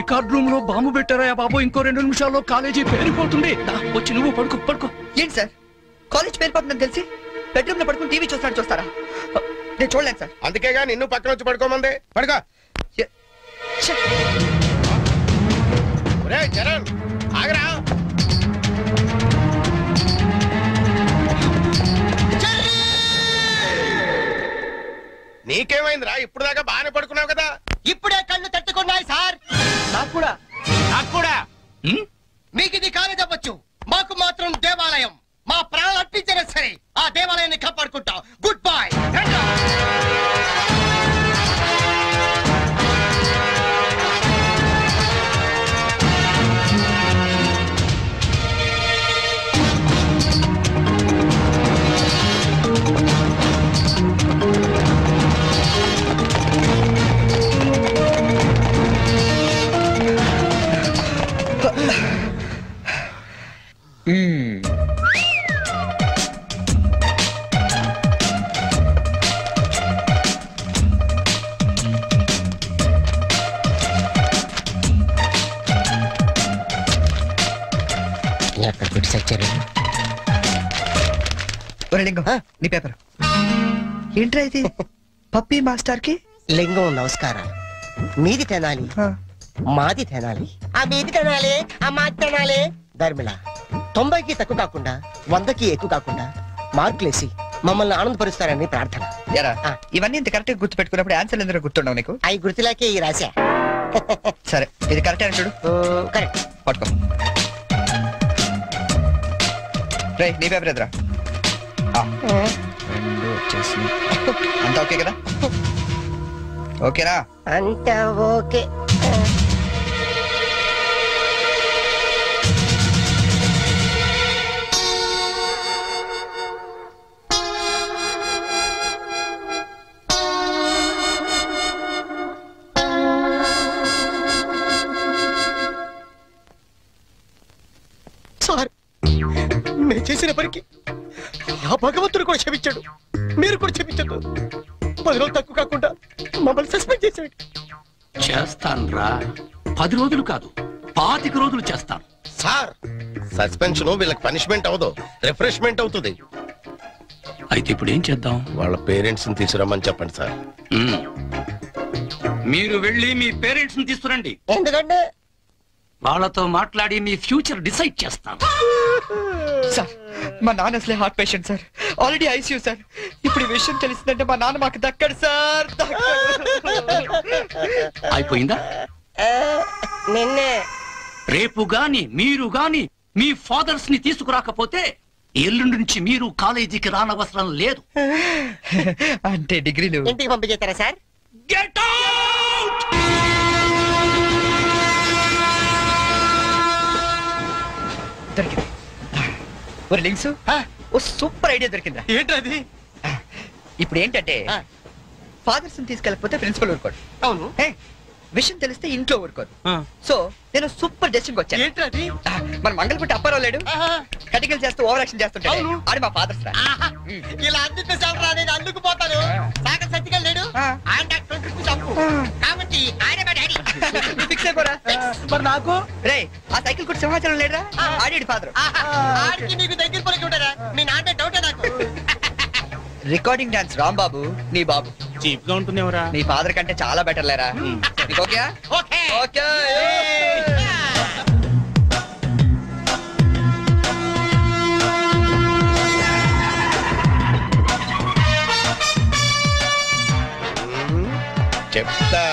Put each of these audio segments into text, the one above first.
Record room లో bomb పెట్టారా బాబు? ఇంకో 2 నిమిషాల్లో కాలేజీ పేరిపోతుంది. వచ్చి నువ్వు పడుకో పడుకో. ఏంటి సార్ కాలేజ్ పేరిపోతుందని తెలిసి బెడ్రూమ్ లో పడుకుని టీవీ చూస్తారా? నేను చూడలేను సార్. అందుకేగా నిన్ను పక్కన వచ్చి పడుకోమంది. పడుకో. చరణ్ ఆగరా. నీకేమైందిరా? ఇప్పుడు దాకా బాగానే పడుకున్నావు కదా. ఇప్పుడే కళ్ళు తట్టుకున్నాయి సార్. నాకు కూడా మీకు ఇది కాలేజ్ అవ్వచ్చు, మాకు మాత్రం దేవాలయం. మా ప్రాణాలు అర్పించినా సరే ఆ దేవాలయాన్ని కాపాడుకుంటాం. Good bye. నీ పేపర్ ఏంట్రా ఇది? పప్పీ మాస్టర్ కి లింగం నమస్కారాలు. మీది తినాలి, మాది తినాలి, ఆ మీది తినాలి, ఆ మాది తినాలి. ధర్మిళ 90కి తక్కువ కాకుండా 100కి ఎక్కువ కాకుండా మార్కులేసి మమ్మల్ని ఆనందపరుస్తారని ప్రార్థన. ఇవన్నీ ఇంత కరెక్ట్ గా గుర్తు పెట్టుకున్నప్పుడు ఆన్సర్లు ఎందుకు గుర్తుండవు నీకు? అవి గుర్తులాకే ఈ రాశా. సరే ఇది కరెక్ట్ అని చూడు. కరెక్ట్. పట్టుకో. రే నీ పేపర్ ఎదురా. అంతా ఓకే కదా? ఓకేనా? అంతా ఓకే. సార్ నేను చేసిన పనికి ఆ భగవంతుడు కూడా క్షమించాడు, మీరు కూడా క్షమించదు. 10 రోజులు తక్కువ కాకుండా మమ్మల్ని సస్పెండ్ చేశాడు. చేస్తాను రా. 10 రోజులు కాదు, 25 రోజులు చేస్తాను. సార్ సస్పెన్షన్ వీళ్ళకి పనిష్మెంట్ అవదు, రిఫ్రెష్మెంట్ అవుతుంది. అయితే ఇప్పుడు ఏం చేద్దాం? వాళ్ళ పేరెంట్స్ ని తీసుకురమ్మని చెప్పండి సార్. మీరు వెళ్ళి మీ పేరెంట్స్ ని తీసుకురండి. ఎందుకంటే వాళ్ళతో మాట్లాడి మీ ఫ్యూచర్ డిసైడ్ చేస్తాను. సార్ మా నాన్న అసలే heart patient sir, already ICU sir. ఇప్పుడు ఈ విషయం తెలిసిందంటే మా నాన్న మాకు దక్కడు సార్. అయిపోయిందా? నిన్నే రేపు గాని మీరు గాని మీ ఫాదర్స్ ని తీసుకురాకపోతే ఎల్లుండి నుంచి మీరు కాలేజీకి రానవసరం లేదు. అంటే డిగ్రీలు ఇంటికి పంపించేస్తారా సార్? Get out! దొరికింది. ఒరే లింక్స్, ఓ సూపర్ ఐడియా దొరికిందా? ఏంటది? ఇప్పుడు ఏంటంటే ఫాదర్స్ తీసుకెళ్ళకపోతే ప్రిన్సిపల్ ఊరుకోడు. అవును. విషయం తెలిస్తే ఇంట్లో ఊరుకోదు. సో నేను సూపర్ డెసిషన్ వచ్చాను. ఏంటది? మన మంగళపుట్టి అప్పారావు లేడు, కటికలు చేస్తూ ఓవర్ యాక్షన్ చేస్తుంటాడు. ఆడు మా ఫాదర్స్ రా. ఇలా అందితే సార్ నేను అందుకుపోతాను. సాగర్ సత్తిగా లేడు, ఆయన డాక్టర్ తప్పు కాబట్టి ఆయన మా డాడీ. ఫిక్స్ అయిపోరా. మరి నాకు రే ఆ సైకిల్ కూడా సింహాచలం లేడురా, ఆడి ఫాదర్. ఆడికి నీకు దగ్గర పలికి ఉంటారా? మీ నాన్న డౌటే నాకు. రికార్డింగ్ డాన్స్ రాంబాబు నీ బాబు చీప్ గా ఉంటుందేమరా? నీ ఫాదర్ కంటే చాలా బెటర్ లేరా. Okay okay okay. చెప్తా.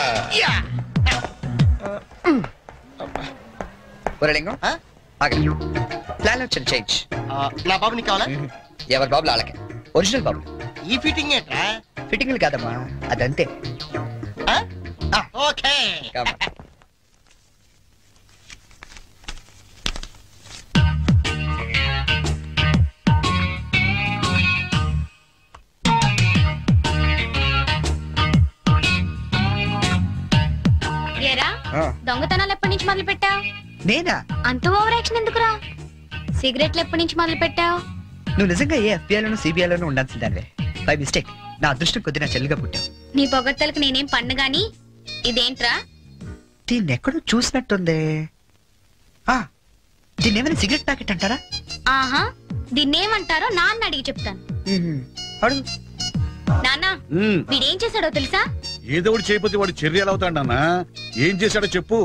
లింగం ప్లాన్ వచ్చింది చేంజ్. నా బాబు నీకు కావాలా? ఎవరి బాబులు వాళ్ళకే. ఒరిజినల్ బాబు. ఈ ఫిట్టింగ్ ఏంట్రా? ఫిట్టింగ్లు కాదమ్మా, అదంతే. ఓకే. దొంగతనాలు ఎప్పటి నుంచి మొదలు పెట్టావు? నేనా? అంత ఓవర్ యాక్షన్ ఎందుకురా? సిగరెట్లు ఎప్పటి నుంచి మొదలు పెట్టావు? నువ్వు నిజంగా ఏ ఎఫ్బిఐలోనూ సిబిఐలోనూ ఉండాల్సిందానివే. బై మిస్టేక్ నా అదృష్టం కొద్ది నా చెల్లిగా పుట్టావు. నీ పొగడ్తలకు నేనేం పన్ను గాని ఇదేంట్రా? దీన్ని ఎక్కడో చూసినట్టుంది. దీన్ని ఏమైనా సిగరెట్ ప్యాకెట్ అంటారా? ఆహా, దీన్నేమంటారో నాన్న అడిగి చెప్తాను. అడుగు. నాన్న, వీడేం చేశాడో తెలుసా? ఏదో ఒకటి చేయకపోతే వాడు చర్యలు అవుతాడు నాన్న. ఏం చేశాడో చెప్పు.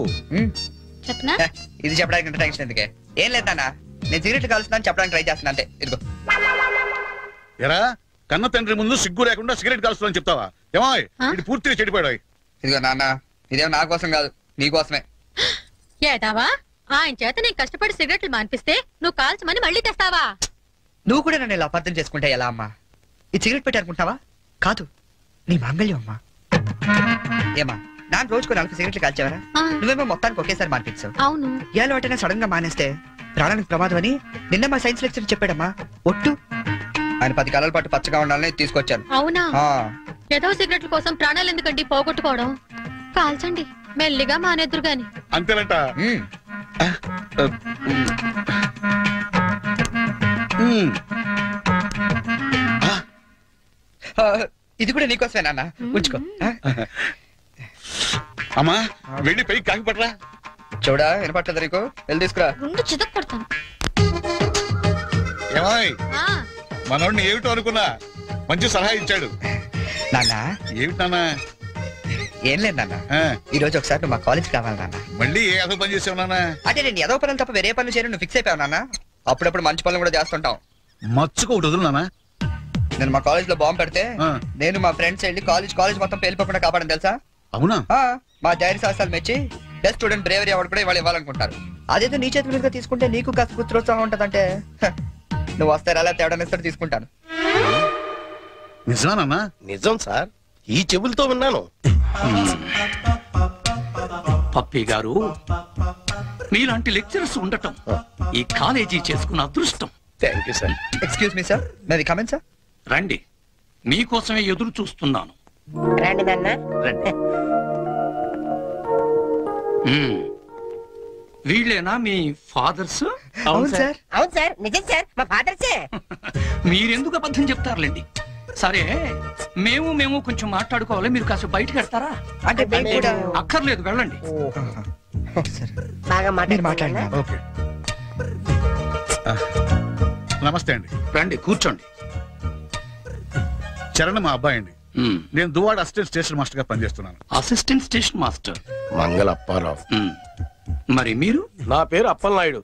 చెప్పనా? ఇది చెప్పడానికి ఇంత టెన్షన్ ఎందుకే? ఏం లేదు నాన్న, నేను సిగరెట్ కాల్స్తున్నాను చెప్పడానికి ట్రై చేస్తున్నా అంతే. ఇదిగో. ఎరా కన్న తండ్రి ముందు సిగ్గు లేకుండా సిగరెట్ కాల్చుతానని చెప్తావా? ఏమో ఇది పూర్తిగా చెడిపోయాడు. ఇదిగో నాన్న, ఇదేమో నా కోసం కాదు, నీకోసమే. ఏదావా ఆయన చేత నేను కష్టపడి సిగరెట్లు మానిపిస్తే నువ్వు కాల్చమని మళ్ళీ తెస్తావా? నువ్వు కూడా నన్ను ఇలా అపార్థం చేసుకుంటే ఎలా అమ్మా? ఈ సిగరెట్ పెట్టి అనుకుంటావా? కాదు, నీ మాంగళ్యం అమ్మా. ఏమా నాన్న రోజుకు 4 సిగరెట్లు కాల్చేవారా? నువ్వేమో మొత్తానికి ఒకేసారి మానిపించావు. అవును. ఏ అలవాటైనా సడన్ గా మానేస్తే ప్రాణానికి ప్రమాదం అని నిన్న మా సైన్స్ లెక్చర్ చెప్పాడమ్మా. ఒట్టు ఆయన 10 కాలాల పాటు పచ్చగా ఉండాలని తీసుకొచ్చాను. అవునా? ఏదో సిగరెట్ల కోసం ప్రాణాలు ఎందుకండి పోగొట్టుకోవడం? కాల్చండి, మెల్లిగా మానేద్దురు గాని. అంతేనంట. ఇది కూడా నీకోసమే నాన్న, ఉంచుకో. అమ్మా వెళ్ళి పైకి కాకి పట్టరా. చూడా వినపట్టలేదు నీకు? వెళ్ళి తీసుకురా. ముందు చితక్ కొడతాను. ఏమాయ్ మనోడిని ఏమిటో అనుకున్నా మంచి సలహా ఇచ్చాడు. నాన్న ఏమిటి నాన్న? ఏం లేదు నాన్న, ఈ రోజు ఒకసారి నువ్వు మా కాలేజ్ కావాలి నాన్న. మళ్ళీ ఏ అదో పని చేసావు నాన్న? అంటే నేను ఏదో పనులు తప్ప వేరే పనులు చేయను నువ్వు ఫిక్స్ అయిపోయావు నాన్న. అప్పుడప్పుడు మంచి పనులు కూడా చేస్తుంటాం. మచ్చుకో ఒకటి వదులు నాన్న. నేను మా కాలేజ్ లో బాంబు పెడితే నేను మా ఫ్రెండ్స్ వెళ్ళి కాలేజ్ మొత్తం పేలిపోకుండా కాపాడని తెలుసా? అవునా? మా ధైర్య సాహసాలు మెచ్చి బెస్ట్ స్టూడెంట్ బ్రేవరీ అవార్డు కూడా ఇవాళ ఇవ్వాలనుకుంటారు. అదేదో నీ చేతి మీదుగా తీసుకుంటే నీకు కాస్త పుత్రోత్సాహం ఉంటదంటే నువ్వు వస్తారు అలా తేడానిస్తారు తీసుకుంటాను. నిజమా? నిజం సార్, ఈ చెవులతో విన్నాను. పప్పి గారు, మీలాంటి లెక్చరర్స్ ఉండటం ఈ కాలేజీ చేసుకున్న అదృష్టం. Thank you sir. Excuse me sir, మేది comment sir. రండి, మీకోసమే ఎదురు చూస్తున్నాను. రండి నాన్న. రండి. వీళ్ళేనా మీ ఫాదర్స్? అవును సార్. అవును సార్, నిజం సార్, మా ఫాదర్సే. మీరెందుకు అబద్ధం చెప్తారులేండి. సరే, మేము కొంచెం మాట్లాడుకోవాలి. మీరు కాస్త బయటకు వెళ్తారా? అంటే మేము కూడా అక్కర్లేదు, వెళ్ళండి. బాగా మాట్లాడినా. ఓకే. నమస్తే అండి. రండి, కూర్చోండి. చరణ్ మా అబ్బాయి అండి. నేను దువాడ అసిస్టెంట్ స్టేషన్ మాస్టర్ గా పనిచేస్తున్నాను. అసిస్టెంట్ స్టేషన్ మాస్టర్ మంగళ అప్పారావు. మరి మీరు? నా పేరు అప్పలనాయుడు,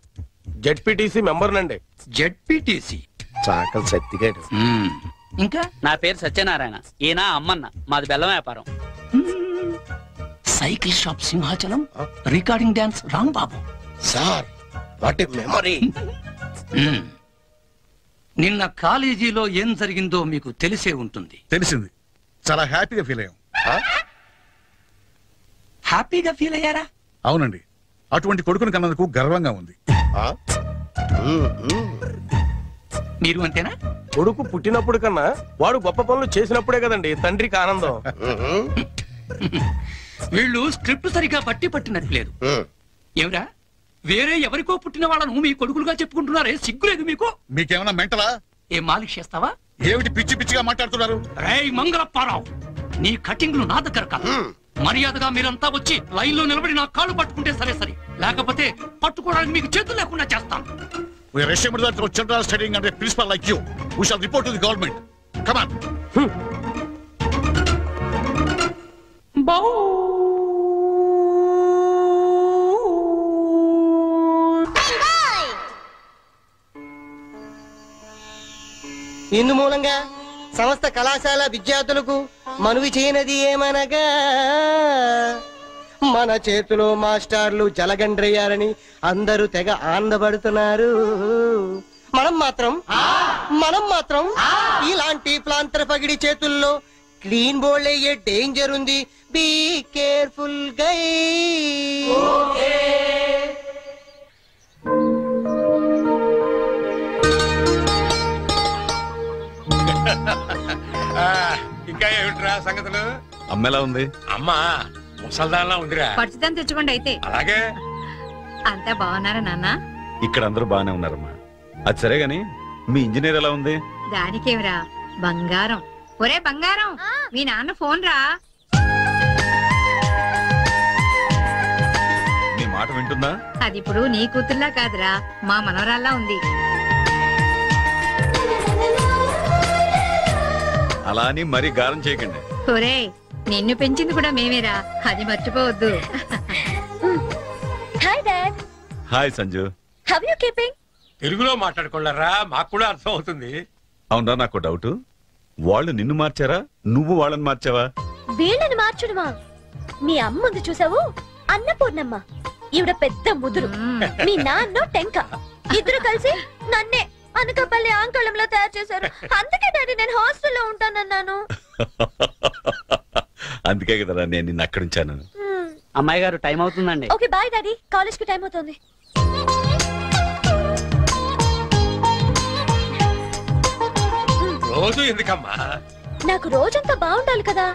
జెడ్పీటీసీ మెంబర్ నండి. జెడ్పీటీసీ? చాకల్ సత్తిగాడు. ఇంకా? నా పేరు సత్యనారాయణ, ఈయన అమ్మన్న, మాది బెల్లం వ్యాపారం. Cycle shop Simhachalam, recording dance Rambabu. Sir what a memory. నిన్న కాలేజీలో ఏం జరిగిందో మీకు తెలిసే ఉంటుంది. తెలిసింది. చాలా హ్యాపీగా ఫీల్ అయ్యాం. హ్యాపీగా ఫీల్ అయ్యారా? అవునండి, అటువంటి కొడుకుని కన్నందుకు గర్వంగా ఉంది. మీరు అంతేనా? కొడుకు పుట్టినప్పుడు కన్నా వాడు గొప్ప పనులు చేసినప్పుడే కదండి తండ్రికి ఆనందం. వీళ్ళు స్క్రిప్ట్ సరిగా పట్టినట్లేదు. ఏమిరా, వేరే ఎవరికో పుట్టిన వాళ్ళను మీ కొడుకులుగా చెప్పుకుంటున్నారే, సిగ్గులేదు మీకు? మీకేమైనా మెంటలా? ఏ మాలిష్ చేస్తావా? ఏమిటి పిచ్చి పిచ్చిగా మాట్లాడుతున్నారు? రేయ్ మంగళప్పారావు, నీ కటింగ్లు నా దగ్గర కాదు. మర్యాదగా మీరంతా వచ్చి లైన్ లో నిలబడి నా కాళ్ళు పట్టుకుంటే సరే, లేకపోతే పట్టుకోవడానికి మీకు చేతులు లేకుండా చేస్తాను. We are ashamed that our children are studying under a principal like you. We shall report to the government. Come on. ఇందు మూలంగా సమస్త కళాశాల విద్యార్థులకు మనవి చేయనది ఏమనగా, మన చేతిలో మాస్టర్లు జలగండ్రయ్యారని అందరూ తెగ ఆనందపడుతున్నారు. మనం మాత్రం ఇలాంటి ప్లాంతర పగిడి చేతుల్లో క్లీన్ బోల్డ్ అయ్యే డేంజర్ ఉంది. బీ కేర్ఫుల్ గై. ఇంకా ఏమిట్రా సంగతులు? అమ్మెలా ఉంది? అమ్మా ముసల్దాన్లా ఉందిరా. పచ్చిదాన్ని తెచ్చుకోండి అయితే. అలాగే. అంతా బాగున్నారా నాన్న? ఇక్కడ అందరూ బాగానే ఉన్నారమ్మా. అది సరే గాని మీ ఇంజనీర్ ఎలా ఉంది? దానికేమిరా, బంగారం. ఒరే బంగారం, మీ నాన్న ఫోన్ రా. మాట వింటుందా? అది ఇప్పుడు నీ కూతుర్లా కాదురా, మా మనవరాల్లా ఉంది. అలా అని మరీ గారం చేయకండి. ఒరే, నిన్ను పెంచింది కూడా మేమేరా, అది మర్చిపోవద్దు. Hi dad. Hi Sanju. How you keeping? తెలుగులో మాట్లాడుకోలేరా, మాకు కూడా అర్థం అవుతుంది. అవునరా, నాకు డౌట్. వాళ్ళు నిన్ను మార్చారా, నువ్వు వాళ్ళని మార్చావా? వీళ్ళని మార్చుడుమా? మీ అమ్మ ఉంది చూసావు, అన్నపూర్ణమ్మ. ఈవిడ పెద్ద ముదురు, మీ నాన్న టెంక. ఇద్దరు కలిసి నన్నే అనకాపల్లి ఆంకళంలో తయారు చేశారు. అందుకే డాడీ నేను హాస్టల్లో ఉంటానన్నాను. అందుకే కదరా నేను నిన్ను అక్కడ ఉంచాను. అమ్మాయి గారు టైం అవుతుందండి. ఓకే బాయ్ డాడీ, కాలేజ్ కి టైం అవుతుంది. రోజు ఎందుకమ్మా? నాకు రోజంతా బాగుండాలి కదా.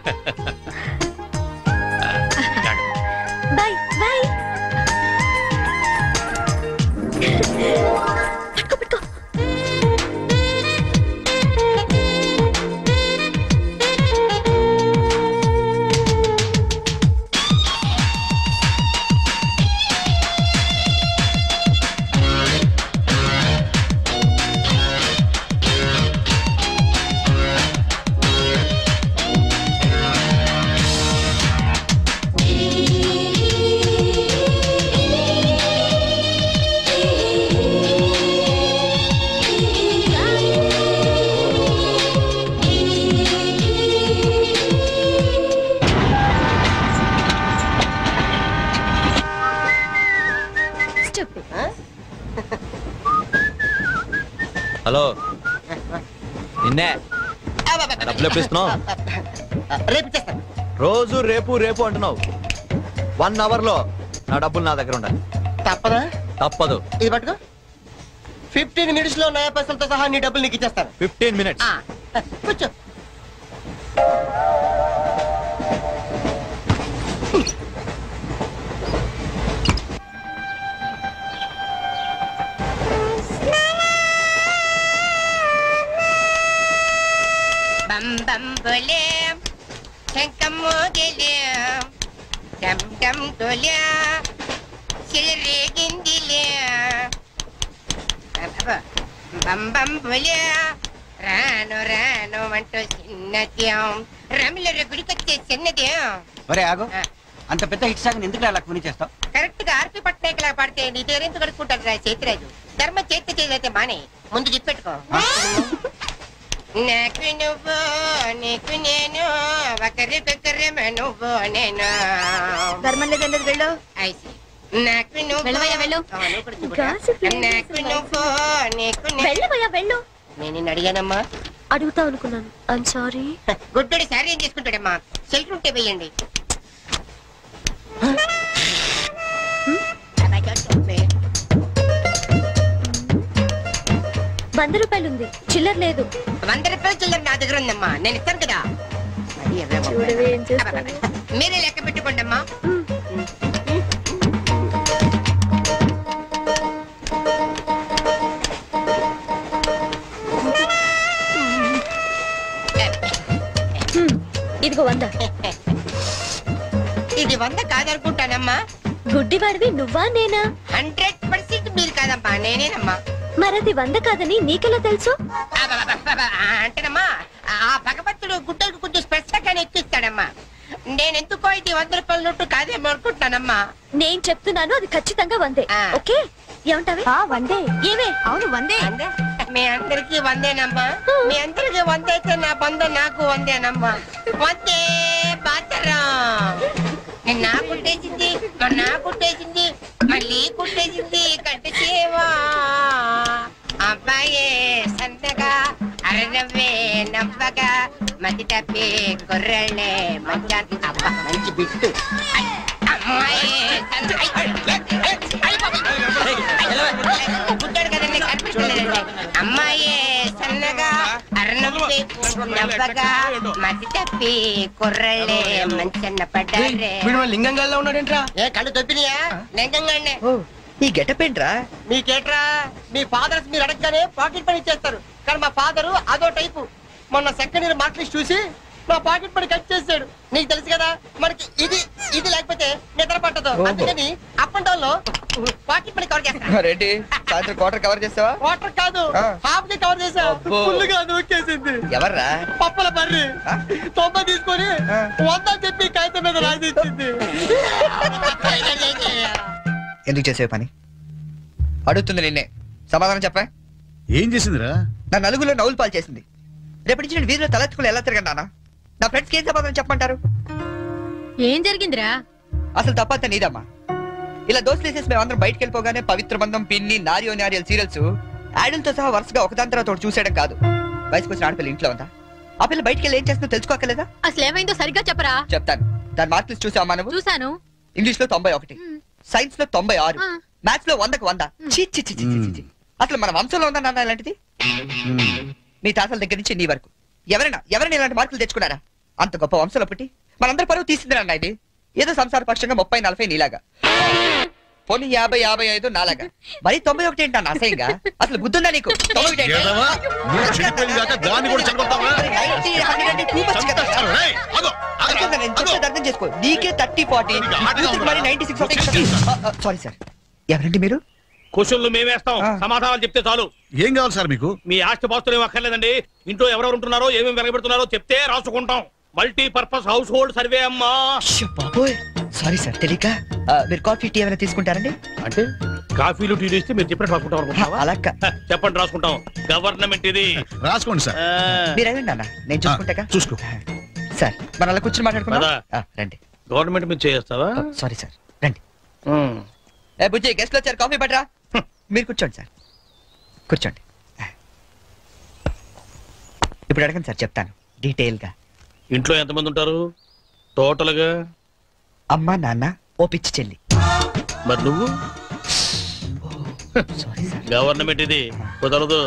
Bye bye. పట్టుకో పట్టుకో. హలో, నిన్నే డబ్బులు ఎప్పుడు ఇస్తున్నావు? రోజు రేపు రేపు అంటున్నావు. 1 hour లో నా డబ్బులు నా దగ్గర ఉండాలి. తప్పదా? తప్పదు. ఇది పట్టుకో. 15 minutes లో నయా పైసలతో సహా నీ డబ్బులు నీకు ఇచ్చేస్తాను. 15 minutes. కూర్చో. బం బం బోలే శంఖం మోగిలే డమ్ డమ్ డోలే సిలరేగిందిలే బం బం బోలే రాను రాను అంటూ చిన్నదేం రమిల గుడికొచ్చే చిన్నదేం. ఒరే ఆగు, అంత పెద్ద హిట్ సాగ్ ఎందుకు అలా కొని చేస్తావు? కరెక్ట్ గా ఆర్పి పట్నాయక్ లా పాడితే నీ పేరెందుకు కడుక్కుంటారు రా చేతిరాజు. ధర్మ చేతి చేయైతే మానే ముందు చెప్పెట్టుకో. నాకు నువ్వు నీకు నేను ఒకరికొకరేమో నువ్వు నేను. ధర్మం లేదండి వెళ్ళు. నాకు నువ్వు వెళ్ళవయ్యా వెళ్ళు. నాకు నువ్వు నీకు వెళ్ళవయ్యా వెళ్ళు. నేను నిన్ను అడిగానమ్మా. అడుగుతా అనుకున్నాను. I'm sorry. గుడ్డోడి సారీ ఏం చేసుకుంటాడమ్మా? షెల్టర్ ఉంటే వెయ్యండి. ₹100 ఉంది, చిల్లర లేదు. ₹100 చిల్లర నా దగ్గర ఉందమ్మా, నేను ఇస్తాను కదా. మీరే లెక్క పెట్టుకోండి అమ్మా. ఇదిగో 100. ఇది 100 కాదనుకుంటానమ్మా. గుడ్డివాడివి నువ్వా నేనా? 100% మీరు కాదమ్మా, నేనేనమ్మా. మరది 100 కాదని నీకెలా తెలుసు? అంటేనమ్మా, ఆ భగవంతుడు గుడ్డలకు కొంచెం స్పెషల్గానే ఎక్కిస్తాడమ్మా. నేనెందుకో ఇది ₹100 నోటు కాదేమో అనుకుంటున్నానమ్మా. నేను చెప్తున్నాను, అది ఖచ్చితంగా 100. ఓకే, ఏమంటావే? 100. ఏమే? అవును 100. మీ అందరికి 100నమ్మా. మీ అందరికి 100 అయితే నా బంధ నాకు 100నమ్మా. 100 బాతరం. నా కుట్టేసింది, నా కుట్టేసింది, మళ్ళీ కుట్టేసింది కట్టు చేవా. అబ్బాయే సంతగా అరనవ్వే నవ్వగా మతి తప్పి కుర్రళ్ళే మంచాన్ని. అబ్బా మంచి బిట్టు. గుడ్డాడు కదండి, కనిపిస్తుంది. అమ్మాయే సన్నగా అరనవ్వే నవ్వగా మతి తప్పి కుర్రళ్ళే మంచన్న పడ్డారే. లింగంగా ఉన్నాడేంట్రా? ఏ కళ్ళు తప్పినాయా? లింగంగానే. ఈ గెటప్ ఏంట్రా? మీకేట్రా? మీ ఫాదర్స్ మీరు అడగగానే పాకెట్ పని చేస్తారు, కానీ మా ఫాదరు అదో టైపు. మొన్న సెకండ్ ఇయర్ మార్క్ లిస్ట్ చూసి నా పాకెట్ మనీ కట్ చేసాడు. నీకు తెలుసు కదా మనకి ఇది ఇది లేకపోతే నిద్ర పట్టదు. అందుకని అప్ అండ్ డౌన్ లో పాకెట్ మనీ కవర్ చేస్తా. రెడ్డి సాయంత్రం క్వార్టర్ కవర్ చేస్తావా? వాటర్ కాదు, హాఫ్ కి కవర్ చేసా. ఫుల్గా నూకేసింది. ఎవర్రా? పప్పుల బర్రి 90 తీసుకొని 100 చెప్పి కాగితం మీద రాసిచ్చింది. ఎందుకు చేసే పని అడుగుతుంది నిన్నే, సమాధానం చెప్పా. ఏం చేసిందిరా? నా నలుగులో నవ్వులు పాలు చేసింది. రేపటి నుంచి నేను వీధిలో తలెత్తుకుని ఎలా తిరగండి అన్న? నా ఫ్రెండ్స్కి ఏం సమాధానం చెప్పమంటారు? ఏం జరిగిందిరా? అసలు తప్పంతా నీదమ్మా. ఇలా దోస్తులు వేసేసి మేమందరం బయటకు వెళ్ళిపోగానే పవిత్ర బంధం, పిన్ని, నారియో నారియల్ సీరియల్స్ యాడల్తో సహా వరుసగా ఒకదాని తర్వాత ఒకటి చూసేయడం కాదు. వయసుకు వచ్చిన ఆడపిల్ల ఇంట్లో ఉందా? ఆ పిల్ల బయటకు వెళ్ళి ఏం చేస్తుందో తెలుసుకోకలేదా? అసలు ఏమైందో సరిగ్గా చెప్పరా. చెప్తాను. దాని మార్కులు చూసావా నువ్వు? చూసాను. ఇంగ్లీష్ లో 91, సైన్స్ లో 96, మ్యాథ్స్ లో 100కు 100. అసలు మన వంశంలో ఉందా నాన్న ఇలాంటిది? నీ తాతల దగ్గర నుంచి నీ వరకు ఎవరైనా ఇలాంటి మార్కులు తెచ్చుకున్నారా? అంత గొప్ప వంశంలో పుట్టి మనందరి పరువు తీసింది అన్న. ఇది ఏదో సంసార పక్షంగా 30-40 నీలాగా, పోనీ 50-55 నాలాగా, మరి 91 ఏంటన్న అసహ్యంగా? అసలు బుద్ధుందా నీకు? 91 అర్థం చేసుకో. నీకే 30-40, మరి 96. సారీ సార్, ఎవరండి మీరు? క్వశ్చన్లు మేమేస్తాం, సమాధానాలు చెప్తే చాలు. ఏం కావాలి సార్ మీకు? మీ ఆస్తి పాస్తులు ఏం అక్కర్లేదండి. ఇంట్లో ఎవరెవరు ఉంటున్నారో, ఏమేమి వెలగబెడుతున్నారో చెప్తే రాసుకుంటాం. మల్టీపర్పస్ హౌస్ హోల్డ్ సర్వే అమ్మా. బాబోయ్, సారీ సార్ తెలియక. మీరు కాఫీ టీ ఏమైనా తీసుకుంటారండి? అంటే కాఫీలు టీలు ఇస్తే మీరు చెప్పినట్టు రాసుకుంటాం అనుకుంటున్నావా? అలా చెప్పండి, రాసుకుంటాం. గవర్నమెంట్ ఇది, రాసుకోండి సార్. మీరు వెళ్ళండి అన్న, నేను చూసుకుంటా. చూసుకో సార్. మనం అలా కూర్చొని మాట్లాడుకుందాం. రండి. గవర్నమెంట్ మీరు చేస్తావా? సారీ సార్, రండి. ఏ బుజ్జి, గెస్ట్లు వచ్చారు, కాఫీ పట్టరా. మీరు కూర్చోండి సార్, కూర్చోండి. ఇప్పుడు అడగండి సార్, చెప్తాను డీటెయిల్ గా. ఇంట్లో ఎంతమంది ఉంటారు టోటల్ గా? అమ్మా, నాన్న, ఓ పిచ్చి చెల్లి. మరి నువ్వు? Sorry sir. గవర్నమెంట్ ఇది, కుదరదు.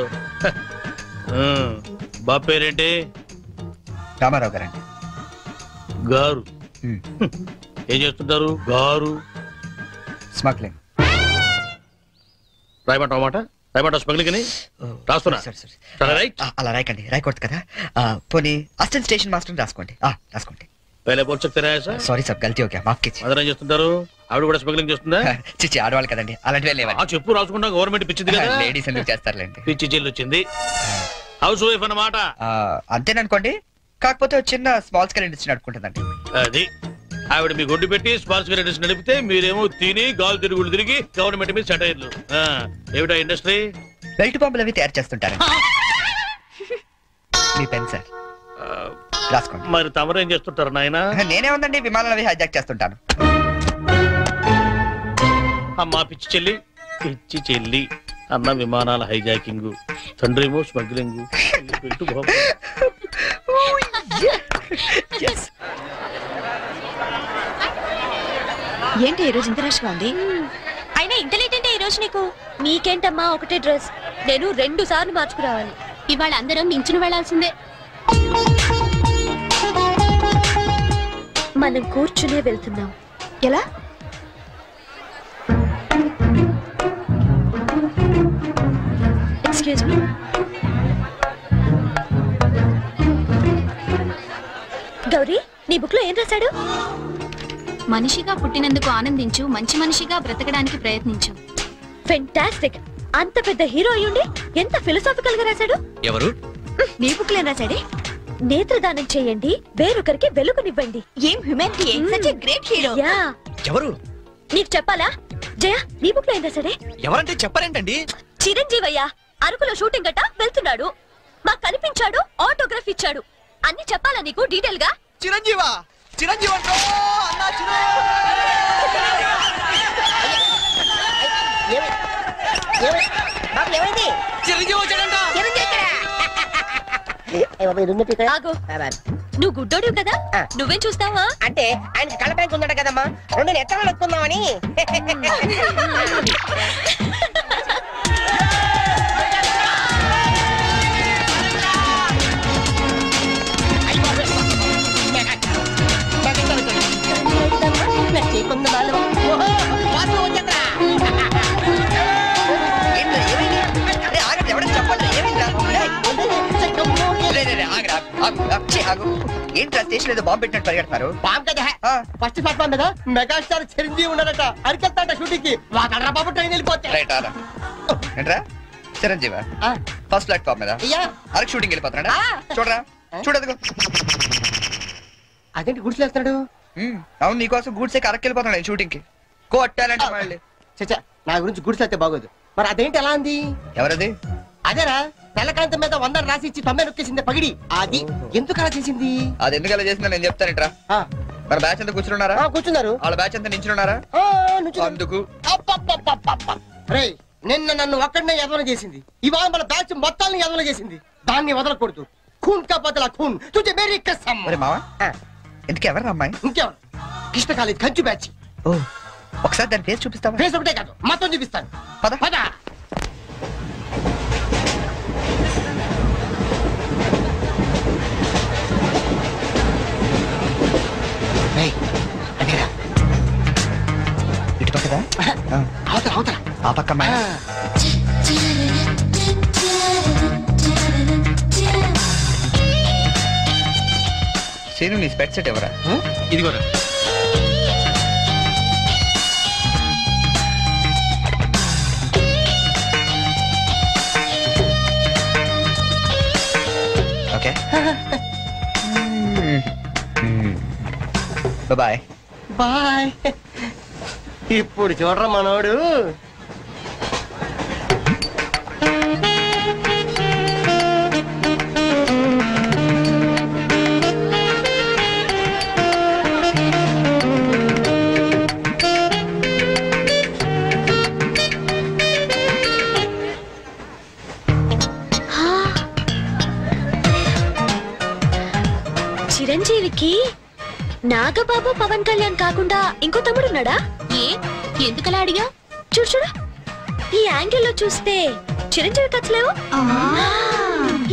బాబు పేరేంటి? రామారావు గారండి. గారు ఏం చేస్తుంటారు? గారు స్మగ్లింగ్. రాయమంటావు మాట? రాయమంటావు స్మగ్లింగ్ అని రాస్తున్నా. అలా రాయకండి, రాయకూడదు కదా. పోనీ అసిస్టెంట్ స్టేషన్ మాస్టర్ రాసుకోండి. రాసుకోండి. సారీ సార్, గల్తీ ఓకే, మాఫ్ कीजिए. అదరేం చేస్తుంటారు? ఆవిడ కూడా స్మగ్లింగ్ చేస్తుందా? చిచ్చి, ఆడవాళ్ళు కదండి, అలాంటివే లేవా? చెప్పు, రాసుకుంటా. గవర్నమెంట్ పిచ్చింది కదా, లేడీస్ ఎందుకు చేస్తారులేండి. పిచ్చి చెల్లి వచ్చింది. హౌస్ వైఫ్ అన్నమాట. అంతేననుకోండి, కాకపోతే చిన్న స్మాల్ స్కేల్ ఇండస్ట్రీ నడుపుకుంటుందండి. అది ఆవిడ మీ గొడ్డు పెట్టి స్మాల్ స్కేల్ ఇండస్ట్రీ నడిపితే మీరేమో తిని గాలి తిరుగులు తిరిగి గవర్నమెంట్ మీద సెటైర్లు. ఏమిటా ఇండస్ట్రీ? బెల్ట్ బాంబులు అవి తయారు చేస్తుంటారు. మీ పెన్ సార్, రాసుకోండి. మరి తమరేం చేస్తుంటారు నాయన? నేనే ఉందండి, విమానాలు అవి హైజాక్ చేస్తుంటాను. అమ్మా పిచ్చి చెల్లి, పిచ్చి చెల్లి అన్న విమానాల హైజాకింగ్, తండ్రేమో స్మగ్లింగ్. ఏంటి ఈరోజు ఇంత రష్గా ఉంది? అయినా ఇంత లేట్ అంటే ఈరోజు నీకు? నీకేంటమ్మా ఒకటే డ్రెస్, నేను 2 సార్లు మార్చుకురావాలి. ఇవాళ అందరం నించుని వెళ్లాల్సిందే. మనం కూర్చునే వెళ్తున్నాం. ఎలా? Excuse me. గౌరీ, నీ బుక్ లో ఏం రాశాడు? మనిషిగా పుట్టినందుకు ఆనందించు, మంచి మనిషిగా బ్రతకడానికి ప్రయత్నించు. ఫెంటాస్టిక్. అంత పెద్ద హీరో అయ్యుండి ఎంత ఫిలసాఫికల్ గా రాశాడు. ఎవరు? నీ బుక్ లో ఏం రాశాడే? నేత్రదానం చేయండి, వేరొకరికి వెలుగునివ్వండి. ఏం humanity, such a great hero. Yeah. ఎవరు? నీకు చెప్పాలా? జయ, నీ బుక్ లో ఏం రాశాడే? ఎవరంటే చెప్పారేంటండి? చిరంజీవయ్య అరకులో షూటింగ్ గట్ట వెళ్తున్నాడు, మాకు కనిపించాడు, ఆటోగ్రాఫ్ ఇచ్చాడు. అన్ని చెప్పాలా నీకు డీటెయిల్ గా? చిరంజీవా? చిరంజీవి అంటో అన్నా, చిరంజీవి వచ్చాడంట. నువ్వు గుడ్డోడు కదా, నువ్వేం చూస్తావా? అంటే ఆయన కళ్ళ బ్యాంక్ ఉందట కదమ్మా, 2 ఎత్తనాలు వస్తుందామని. ఆగు. ఏంట్రా స్టేషన్ ఏదో బాంబు పెట్టినట్టు పరిగెడతారు? బాంబు కదా ఫస్ట్ ప్లాట్ఫామ్ మీద మెగాస్టార్ చిరంజీవి ఉన్నారట అరికెళ్తాట షూటింగ్ కి వాడరా బాబు ట్రైన్ వెళ్ళిపోతే రైట్ ఆరా ఏంట్రా చిరంజీవి ఫస్ట్ ప్లాట్ఫామ్ మీద అరకు షూటింగ్ వెళ్ళిపోతున్నాడా? చూడరా చూడదుగో. అదేంటి గుడిసేస్తున్నాడు? అవును నీకోసం గూడ్సే అరకు వెళ్ళిపోతున్నాడు షూటింగ్ కి. కొట్టాలంటే మళ్ళీ చచ్చా నా గురించి గుడిసేస్తే బాగోదు. మరి అదేంటి ఎలా అంది? ఎవరది? అదేరా తెల్లకాంతం మీద 100 రాసి ఇచ్చి 90 నొక్కేసింది పగిడి. అది ఎందుకు అలా చేసింది? అది ఎందుకు అలా చేసిందో నేను చెప్తానంట్రా. మన బ్యాచ్ అంతా కూర్చున్నారా? కూర్చున్నారు. వాళ్ళ బ్యాచ్ అంతా నించున్నారా? అందుకు రే నిన్న నన్ను ఒక్కడనే యదవన చేసింది, ఇవాళ మన బ్యాచ్ మొత్తాన్ని యదవన చేసింది. దాన్ని వదలకూడదు. ఖూన్ కా బదలా ఖూన్ తుజే మేరీ కసమ్. మరి మావా ఎందుకు ఎవరు అమ్మాయి? ఇంకెవరు? కృష్ణ కాలేజ్ కంచు బ్యాచ్. ఓ ఒకసారి దాని ఫేస్ చూపిస్తావా? ఫేస్ ఒకటే కాదు మొత్తం చూపిస్తాను. పద పద. ఇటు పక్కదా? అవతల అవతల ఆ పక్క అమ్మాయి. సీను నీ స్పెట్ సెట్ ఎవరా? ఇదిగోరా. Okay bye bye. ఇప్పుడు చూడరా మనోడు. చిరంజీవికి నాగబాబు పవన్ కళ్యాణ్ కాకుండా ఇంకో తమ్ముడున్నాడా? ఎందుకలా అడిగా? చూడు చూడు ఈ యాంగిల్ లో చూస్తే చిరంజీవి కచ్చలేవు,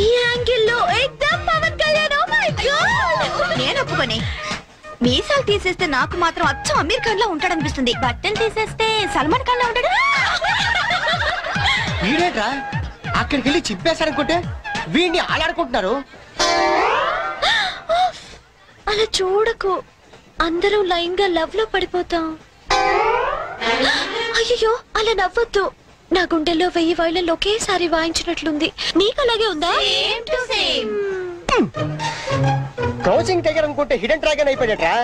ఈ యాంగిల్ లో ఎక్దమ్ Pawan Kalyan. Oh my god నేను ఒప్పుకొని. మీసాలు తీసేస్తే నాకు మాత్రం అచ్చం అమీర్ ఖాన్ లా ఉంటాడనిపిస్తుంది, బట్టలు తీసేస్తే సల్మాన్ ఖాన్ లా ఉంటాడు. వీడేట్రా అక్కడికి వెళ్ళి చింపేశారనుకుంటే వీడిని ఆలాడుకుంటున్నారు. అలా చూడకు, అందరం లైన్ గా లవ్ లో పడిపోతాం. అయ్యో అలా నవ్వొద్దు, నా గుండెల్లో 1000 వైలన్లు ఒకేసారి వాయించినట్లుంది. నీకు అలాగే ఉందా? క్రౌచింగ్ టైగర్ అనుకుంటే హిడెన్ డ్రాగన్ అయిపోయాడట్రా.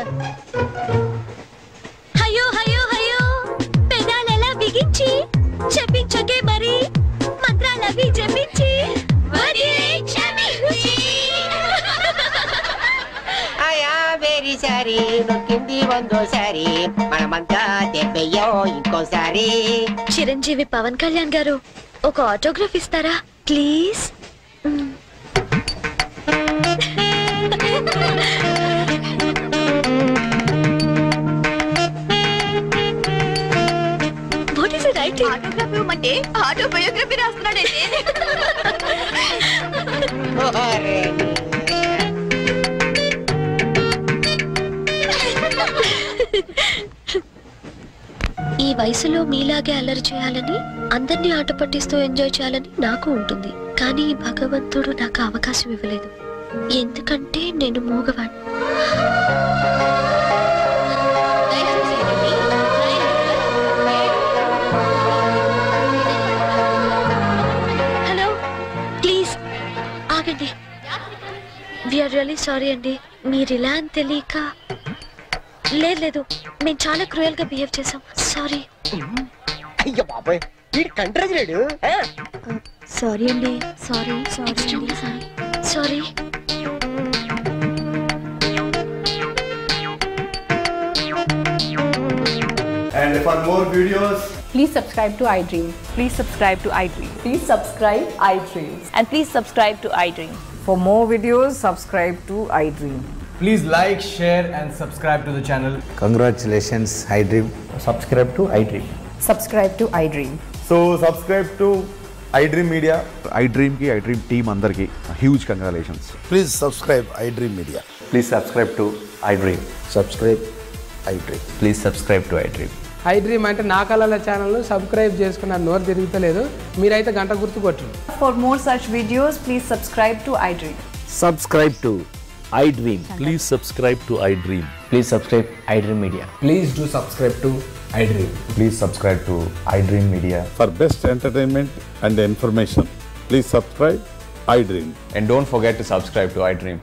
అయ్యో అయ్యో అయ్యో పెదాలెలా బిగించి చెప్పించకే మరి మంత్రాలవి జపించి వెరీ సారీ నొక్కింది వందోసారి మనమంతా దెబ్బయ్యో ఇంకోసారి. చిరంజీవి పవన్ కళ్యాణ్ గారు ఒక ఆటోగ్రాఫ్ ఇస్తారా please? What is it writing? Autograph ఇవ్వమంటే ఆటోబయోగ్రఫీ రాస్తున్నాడండి. ఈ వయసులో మీలాగే అల్లరి చేయాలని, అందరినీ ఆట పట్టిస్తూ ఎంజాయ్ చేయాలని నాకు ఉంటుంది. కానీ భగవంతుడు నాకు అవకాశం ఇవ్వలేదు, ఎందుకంటే నేను మూగవాణ్ణి. హలో ప్లీజ్ ఆగండి. వీఆర్ రియల్లీ సారీ అండి, మీరు ఇలా అని తెలియక. లేదు మేము చాలా క్రూయల్ గా బిహేవ్ చేసాం, సారీ. అయ్యో బాబాయ్ వీడు కంట్రజలేడు. సారీ అండి, sorry sorry sorry. And for more videos, please subscribe to iDream. Please subscribe to iDream. Please subscribe iDream. And please subscribe to iDream. For more videos, subscribe to iDream. please like, share and subscribe to the channel. Congratulations, iDream. Subscribe to iDream. Subscribe to iDream. So subscribe to iDream Media. iDream ki iDream team andarki huge congratulations. Please subscribe iDream Media. Please subscribe to iDream. Subscribe iDream. Please subscribe to iDream. iDream అంటే నా కళల ఛానల్ను subscribe చేసుకున్న నోరు తిరుగుతలేదు, మీరైతే గంట గుర్తు కొట్టండి. For more such videos, please subscribe to iDream. Subscribe to iDream. Please subscribe to iDream. Please subscribe iDream Media. Please do subscribe to iDream. Please subscribe to iDream Media. For best entertainment and information, please subscribe iDream. And don't forget to subscribe to iDream.